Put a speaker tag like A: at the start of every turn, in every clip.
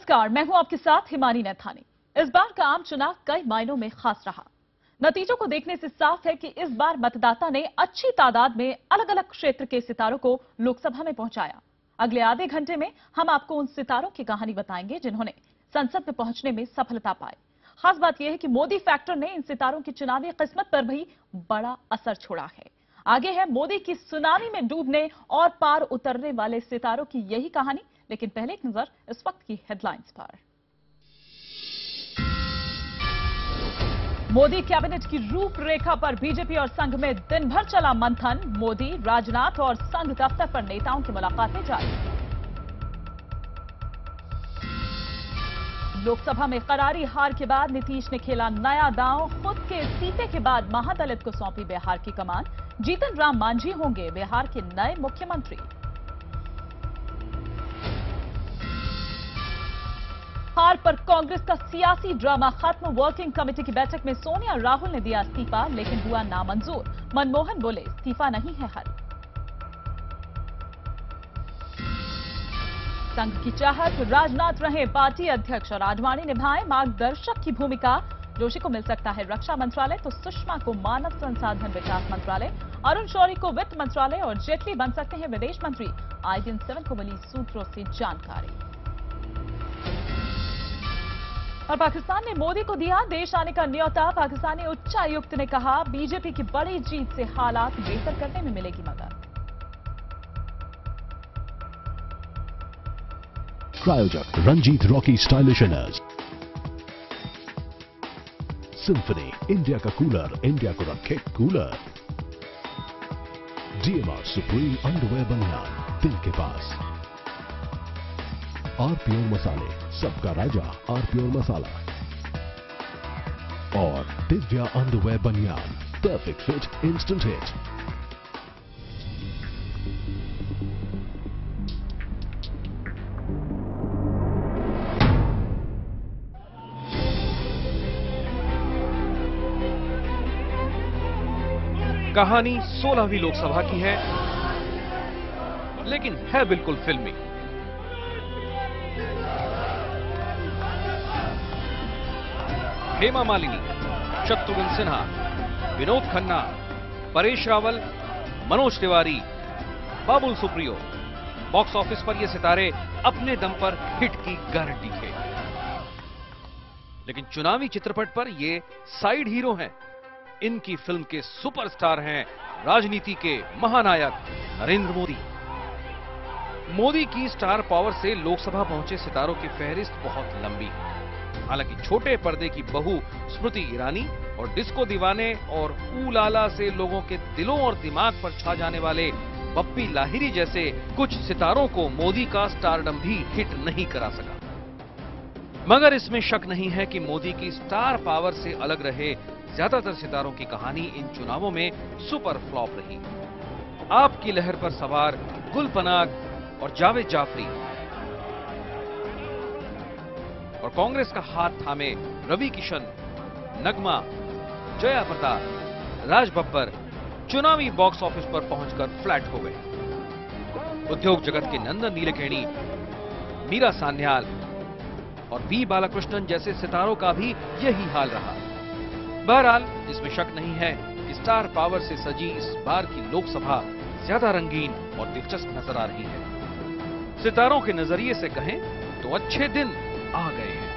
A: नमस्कार, मैं हूं आपके साथ हिमानी नैथानी। इस बार का आम चुनाव कई मायनों में खास रहा। नतीजों को देखने से साफ है कि इस बार मतदाता ने अच्छी तादाद में अलग अलग क्षेत्र के सितारों को लोकसभा में पहुंचाया। अगले आधे घंटे में हम आपको उन सितारों की कहानी बताएंगे जिन्होंने संसद में पहुंचने में सफलता पाई। खास बात यह है कि मोदी फैक्टर ने इन सितारों की चुनावी किस्मत पर भी बड़ा असर छोड़ा है। आगे है मोदी की सुनामी में डूबने और पार उतरने वाले सितारों की यही कहानी। लेकिन पहले एक नजर इस वक्त की हेडलाइंस पर। मोदी कैबिनेट की रूपरेखा पर बीजेपी और संघ में दिन भर चला मंथन। मोदी, राजनाथ और संघ दफ्तर पर नेताओं की मुलाकातें जारी। लोकसभा में करारी हार के बाद नीतीश ने खेला नया दांव। खुद के इस्तीफे के बाद महादलित को सौंपी बिहार की कमान। जीतन राम मांझी होंगे बिहार के नए मुख्यमंत्री। हार पर कांग्रेस का सियासी ड्रामा खत्म। वर्किंग कमेटी की बैठक में सोनिया राहुल ने दिया इस्तीफा, लेकिन हुआ नामंजूर। मनमोहन बोले इस्तीफा नहीं है हल। संघ की चाहत, राजनाथ रहे पार्टी अध्यक्ष और आडवाणी निभाए मार्गदर्शक की भूमिका। जोशी को मिल सकता है रक्षा मंत्रालय तो सुषमा को मानव संसाधन विकास मंत्रालय, अरुण शौरी को वित्त मंत्रालय और जेटली बन सकते हैं विदेश मंत्री। IDN7 को मिली सूत्रों से जानकारी। और पाकिस्तान ने मोदी को दिया देश आने का न्योता। पाकिस्तानी उच्चायुक्त ने कहा बीजेपी की बड़ी जीत से हालात बेहतर करने में मिलेगी मदद।
B: प्रायोजक Ranjit Rocky stylish inners. Symphony, India का कूलर इंडिया को रखे कूलर। DMR सुप्रीम अंडरवेयर बनियान दिल के पास। और प्योर मसाले, सबका राजा और प्योर मसाला। और दिव्या अंडरवेयर बनियान, परफेक्ट फिट, इंस्टेंट हिट।
C: कहानी 16वीं लोकसभा की है, लेकिन है बिल्कुल फिल्मी। हेमा मालिनी, शत्रुघ्न सिन्हा, विनोद खन्ना, परेश रावल, मनोज तिवारी, बाबुल सुप्रियो, बॉक्स ऑफिस पर ये सितारे अपने दम पर हिट की गारंटी थे। लेकिन चुनावी चित्रपट पर ये साइड हीरो हैं। इनकी फिल्म के सुपरस्टार हैं राजनीति के महानायक नरेंद्र मोदी। मोदी की स्टार पावर से लोकसभा पहुंचे सितारों की फहरिस्त बहुत लंबी है। हालांकि छोटे पर्दे की बहू स्मृति ईरानी और डिस्को दीवाने और ऊलाला से लोगों के दिलों और दिमाग पर छा जाने वाले बप्पी लाहिरी जैसे कुछ सितारों को मोदी का स्टारडम भी हिट नहीं करा सका। मगर इसमें शक नहीं है कि मोदी की स्टार पावर से अलग रहे ज्यादातर सितारों की कहानी इन चुनावों में सुपर फ्लॉप रही। आपकी लहर पर सवार गुल पनाग और जावेद जाफरी और कांग्रेस का हाथ थामे रवि किशन, नगमा, जया प्रदा, राज बब्बर चुनावी बॉक्स ऑफिस पर पहुंचकर फ्लैट हो गए। उद्योग जगत के नंदन नीलेकेणी, मीरा सान्याल और बी बालाकृष्णन जैसे सितारों का भी यही हाल रहा। बहरहाल इसमें शक नहीं है कि स्टार पावर से सजी इस बार की लोकसभा ज्यादा रंगीन और दिलचस्प नजर आ रही है। सितारों के नजरिए से कहें तो अच्छे दिन आ गए हैं।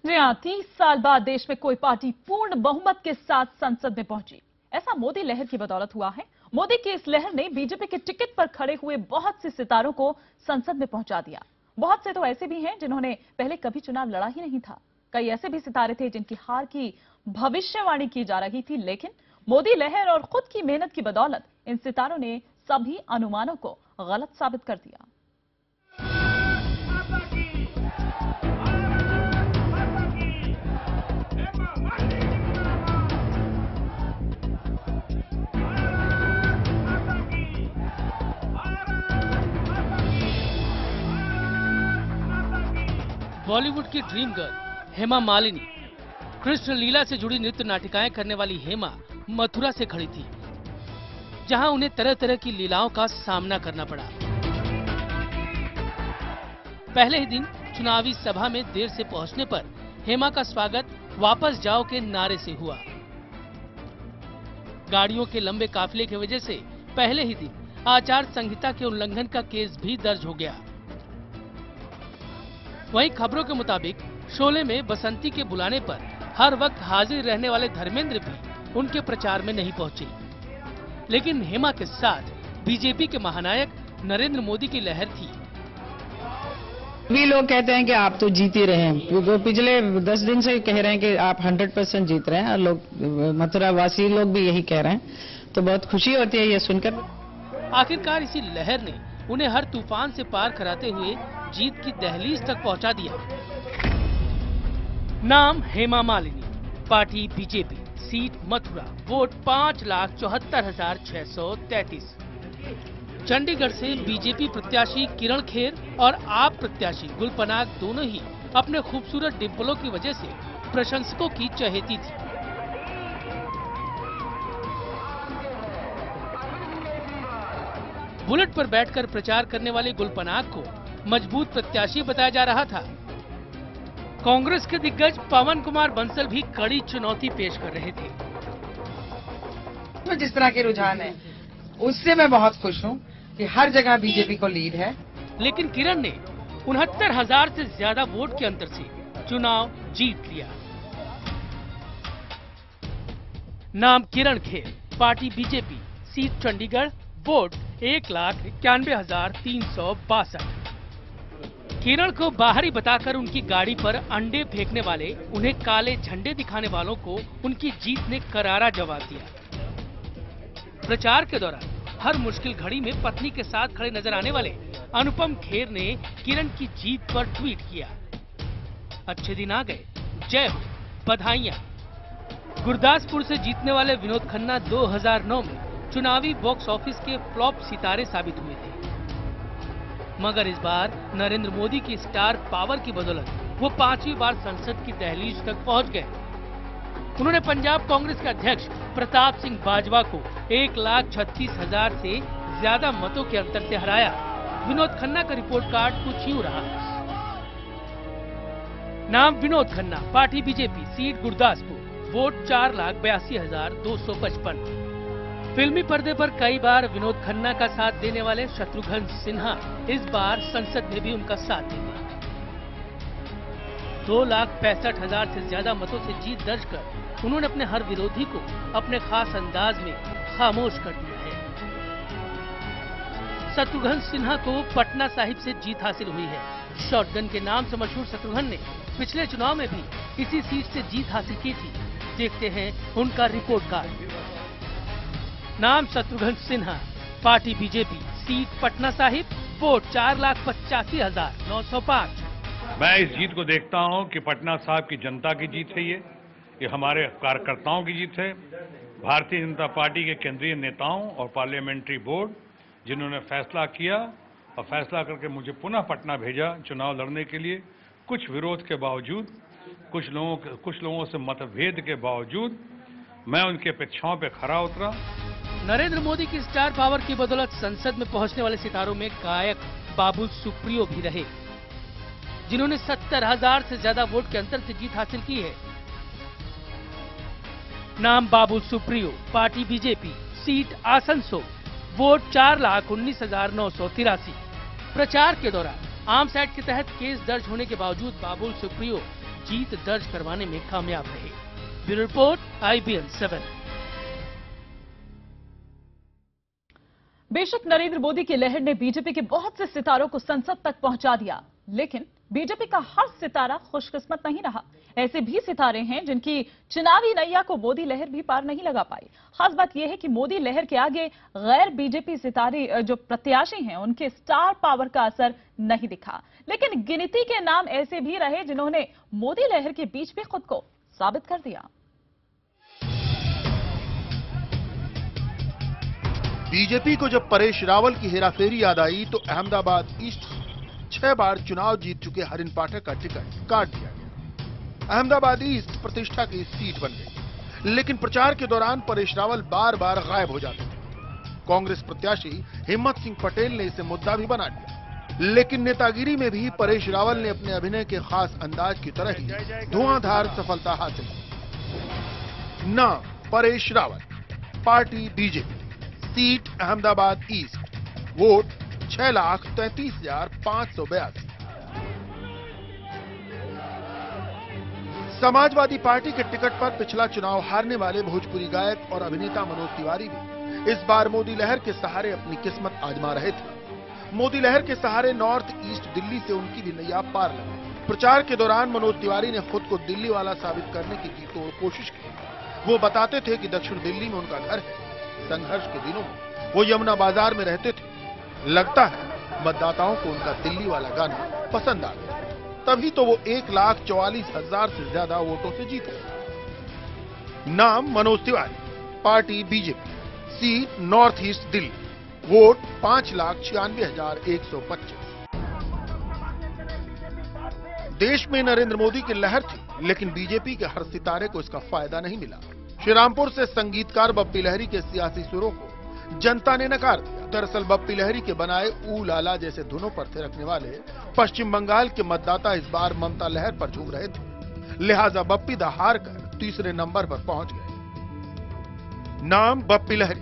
A: जी हां, 30 साल बाद देश में कोई पार्टी पूर्ण बहुमत के साथ संसद में पहुंची। ऐसा मोदी लहर की बदौलत हुआ है। मोदी की इस लहर ने बीजेपी के टिकट पर खड़े हुए बहुत से सितारों को संसद में पहुंचा दिया। बहुत से तो ऐसे भी हैं जिन्होंने पहले कभी चुनाव लड़ा ही नहीं था। कई ऐसे भी सितारे थे जिनकी हार की भविष्यवाणी की जा रही थी, लेकिन मोदी लहर और खुद की मेहनत की बदौलत इन सितारों ने सभी अनुमानों को गलत साबित कर दिया।
D: बॉलीवुड की ड्रीम गर्ल हेमा मालिनी, कृष्ण लीला से जुड़ी नृत्य नाटिकाएं करने वाली हेमा मथुरा से खड़ी थी, जहां उन्हें तरह तरह की लीलाओं का सामना करना पड़ा। पहले ही दिन चुनावी सभा में देर से पहुंचने पर हेमा का स्वागत वापस जाओ के नारे से हुआ। गाड़ियों के लंबे काफिले की वजह से पहले ही दिन आचार संहिता के उल्लंघन का केस भी दर्ज हो गया। वहीं खबरों के मुताबिक शोले में बसंती के बुलाने पर हर वक्त हाजिर रहने वाले धर्मेंद्र भी उनके प्रचार में नहीं पहुंचे, लेकिन हेमा के साथ बीजेपी के महानायक नरेंद्र मोदी की लहर थी।
E: भी लोग कहते हैं कि आप तो जीत ही रहे हैं, वो पिछले 10 दिन से कह रहे हैं कि आप 100% जीत रहे हैं, और लोग मथुरा वासी लोग भी यही कह रहे हैं, तो बहुत खुशी होती है ये सुनकर।
D: आखिरकार इसी लहर ने उन्हें हर तूफान से पार कराते हुए जीत की दहलीज तक पहुंचा दिया। नाम Hema Malini, party BJP, seat Mathura, vote 5,74,633। Chandigarh से बीजेपी प्रत्याशी किरण खेर और आप प्रत्याशी गुल पनाग दोनों ही अपने खूबसूरत डिंपलों की वजह से प्रशंसकों की चहेती थी। बुलेट पर बैठकर प्रचार करने वाले गुल पनाग को मजबूत प्रत्याशी बताया जा रहा था। कांग्रेस के दिग्गज पवन कुमार बंसल भी कड़ी चुनौती पेश कर रहे थे।
F: तो जिस तरह के रुझान है उससे मैं बहुत खुश हूं कि हर जगह बीजेपी को लीड है।
D: लेकिन किरण ने 69,000 से ज्यादा वोट के अंतर से चुनाव जीत लिया। नाम Kiran Kher, party BJP, seat Chandigarh, vote 1,91,362। Kiran को बाहरी बताकर उनकी गाड़ी पर अंडे फेंकने वाले, उन्हें काले झंडे दिखाने वालों को उनकी जीत ने करारा जवाब दिया। प्रचार के दौरान हर मुश्किल घड़ी में पत्नी के साथ खड़े नजर आने वाले अनुपम खेर ने किरण की जीत पर ट्वीट किया, अच्छे दिन आ गए, जय हो, बधाइयां। गुरदासपुर से जीतने वाले विनोद खन्ना 2009 में चुनावी बॉक्स ऑफिस के फ्लॉप सितारे साबित हुए थे, मगर इस बार नरेंद्र मोदी की स्टार पावर की बदौलत वो 5वीं बार संसद की दहलीज तक पहुंच गए। उन्होंने पंजाब कांग्रेस के अध्यक्ष प्रताप सिंह बाजवा को 1,36,000 से ज्यादा मतों के अंतर से हराया। विनोद खन्ना का रिपोर्ट कार्ड कुछ यूं रहा। नाम Vinod Khanna, party BJP, seat Gurdaspur, vote 4,82,255। फिल्मी पर्दे पर कई बार विनोद खन्ना का साथ देने वाले शत्रुघ्न सिन्हा इस बार संसद में भी उनका साथ देंगे। 2,65,000 से ज्यादा मतों से जीत दर्ज कर उन्होंने अपने हर विरोधी को अपने खास अंदाज में खामोश कर दिया है। शत्रुघ्न सिन्हा को पटना साहिब से जीत हासिल हुई है। शॉटगन के नाम से मशहूर शत्रुघ्न ने पिछले चुनाव में भी इसी सीट से जीत हासिल की थी। देखते हैं उनका रिपोर्ट कार्ड। नाम Shatrughan Sinha, party BJP, seat Patna Sahib, vote 4,85,905।
G: मैं इस जीत को देखता हूं कि पटना साहिब की जनता की जीत है। ये हमारे कार्यकर्ताओं की जीत है। भारतीय जनता पार्टी के केंद्रीय नेताओं और पार्लियामेंट्री बोर्ड जिन्होंने फैसला किया और फैसला करके मुझे पुनः पटना भेजा चुनाव लड़ने के लिए, कुछ विरोध के बावजूद, कुछ लोगों से मतभेद के बावजूद मैं उनकी अपेक्षाओं पर खरा उतरा।
D: नरेंद्र मोदी की स्टार पावर की बदौलत संसद में पहुंचने वाले सितारों में गायक बाबुल सुप्रियो भी रहे, जिन्होंने 70,000 से ज्यादा वोट के अंतर से जीत हासिल की है। नाम Babul Supriyo, party BJP, seat Asansol, vote 4,19,983। प्रचार के दौरान आर्म्स एक्ट के तहत केस दर्ज होने के बावजूद बाबुल सुप्रियो जीत दर्ज करवाने में कामयाब रहे। Bureau report, IBN 7।
A: बेशक नरेंद्र मोदी की लहर ने बीजेपी के बहुत से सितारों को संसद तक पहुंचा दिया, लेकिन बीजेपी का हर सितारा खुशकिस्मत नहीं रहा। ऐसे भी सितारे हैं जिनकी चुनावी नैया को मोदी लहर भी पार नहीं लगा पाई। खास बात यह है कि मोदी लहर के आगे गैर बीजेपी सितारे जो प्रत्याशी हैं उनके स्टार पावर का असर नहीं दिखा, लेकिन गिनती के नाम ऐसे भी रहे जिन्होंने मोदी लहर के बीच भी खुद को साबित कर दिया।
H: बीजेपी को जब परेश रावल की हेराफेरी याद आई तो अहमदाबाद ईस्ट 6 बार चुनाव जीत चुके हरिन पाठक का टिकट काट दिया गया। अहमदाबाद ईस्ट प्रतिष्ठा की सीट बन गई, लेकिन प्रचार के दौरान परेश रावल बार बार गायब हो जाते थे। कांग्रेस प्रत्याशी हिम्मत सिंह पटेल ने इसे मुद्दा भी बना लिया। लेकिन नेतागिरी में भी परेश रावल ने अपने अभिनय के खास अंदाज की तरह ही धुआंधार सफलता हासिल की। नाम Paresh Rawal, party BJP, seat Ahmedabad east, vote 6,33,582। Samajwadi party के टिकट पर पिछला चुनाव हारने वाले भोजपुरी गायक और अभिनेता मनोज तिवारी भी इस बार मोदी लहर के सहारे अपनी किस्मत आजमा रहे थे। मोदी लहर के सहारे नॉर्थ ईस्ट दिल्ली से उनकी भी नैया पार लगी। प्रचार के दौरान मनोज तिवारी ने खुद को दिल्ली वाला साबित करने की जी तोड़ कोशिश की। वो बताते थे कि दक्षिण दिल्ली में उनका घर है। संघर्ष के दिनों में वो यमुना बाजार में रहते थे। लगता है मतदाताओं को उनका दिल्ली वाला गाना पसंद आ गया, तभी तो वो 1,44,000 से ज्यादा वोटों से जीते। नाम Manoj Tiwari, party BJP, seat north east Delhi, vote 5,96,125। देश में नरेंद्र मोदी की लहर थी, लेकिन बीजेपी के हर सितारे को इसका फायदा नहीं मिला। श्रीरामपुर से संगीतकार बप्पी लहरी के सियासी सुरों को जनता ने नकार दिया। दरअसल बप्पी लहरी के बनाए ऊ लाला जैसे धुनों पर थिरकने वाले पश्चिम बंगाल के मतदाता इस बार ममता लहर पर झूम रहे थे, लिहाजा बप्पी दा हार कर तीसरे नंबर पर पहुंच गए। नाम Bappi Lahiri,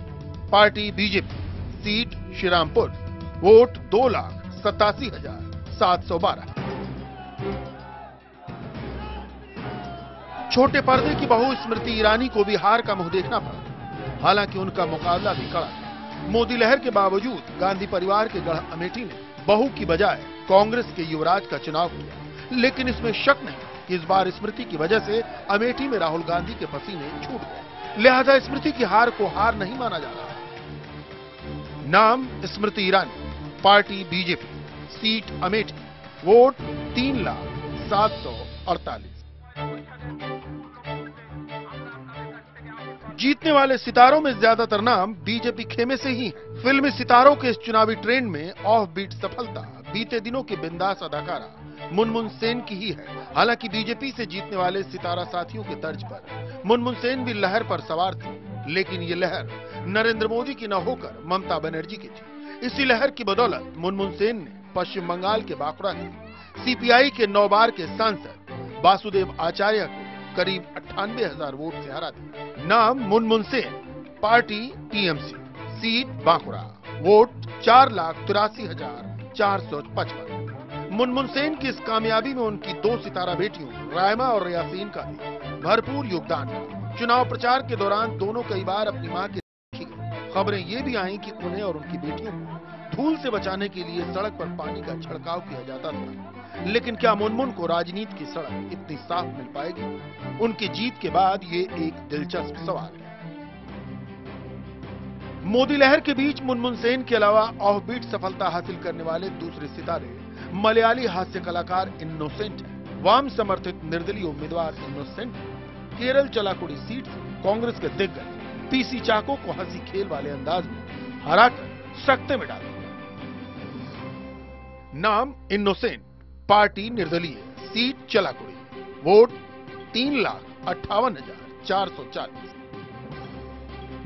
H: party BJP, seat Sreerampur, vote 2,87,712। छोटे पर्दे की बहू स्मृति ईरानी को भी हार का मुंह देखना पड़ा। हालांकि उनका मुकाबला भी कड़ा है। मोदी लहर के बावजूद गांधी परिवार के गढ़ अमेठी ने बहू की बजाय कांग्रेस के युवराज का चुनाव किया, लेकिन इसमें शक नहीं कि इस बार स्मृति की वजह से अमेठी में राहुल गांधी के पसीने छूट गए। लिहाजा स्मृति की हार को हार नहीं माना जा रहा। नाम Smriti Irani, party BJP, seat Amethi, vote 3,07,48। जीतने वाले सितारों में ज्यादातर नाम बीजेपी खेमे से ही। फिल्मी सितारों के इस चुनावी ट्रेंड में ऑफ बीट सफलता बीते दिनों की बिंदास अदाकारा मुनमुन सेन की ही है। हालांकि बीजेपी से जीतने वाले सितारा साथियों के तर्ज पर मुनमुन सेन भी लहर पर सवार थी, लेकिन ये लहर नरेंद्र मोदी की न होकर ममता बनर्जी की थी। इसी लहर की बदौलत मुनमुन सेन ने पश्चिम बंगाल के बांकुड़ा से सीपीआई के 9 बार के सांसद वासुदेव आचार्य को करीब 98,000 वोट से हरा दिया। नाम Munmun Sen, party TMC, seat Bankura, vote 4,83,455। Munmun Sen की इस कामयाबी में उनकी 2 सितारा बेटियों रायमा और यासीन का भी भरपूर योगदान है। चुनाव प्रचार के दौरान दोनों कई बार अपनी मां की देखी गई। खबरें ये भी आईं कि उन्हें और उनकी बेटियों को धूल से बचाने के लिए सड़क पर पानी का छिड़काव किया जाता था। लेकिन क्या मुनमुन को राजनीति की सड़क इतनी साफ मिल पाएगी? उनकी जीत के बाद ये एक दिलचस्प सवाल है। मोदी लहर के बीच मुनमुन सेन के अलावा ऑफ बीट सफलता हासिल करने वाले दूसरे सितारे मलयाली हास्य कलाकार इनोसेंट है। वाम समर्थित निर्दलीय उम्मीदवार इनोसेंट केरल चलाकुड़ी सीट से कांग्रेस के दिग्गज पीसी चाको को हंसी खेल वाले अंदाज में हराकर सख्ते में डाला। नाम इनोसेंट, पार्टी निर्दलीय, seat Chalakudy, vote 3,58,440।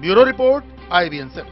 H: Bureau report, IBN 7।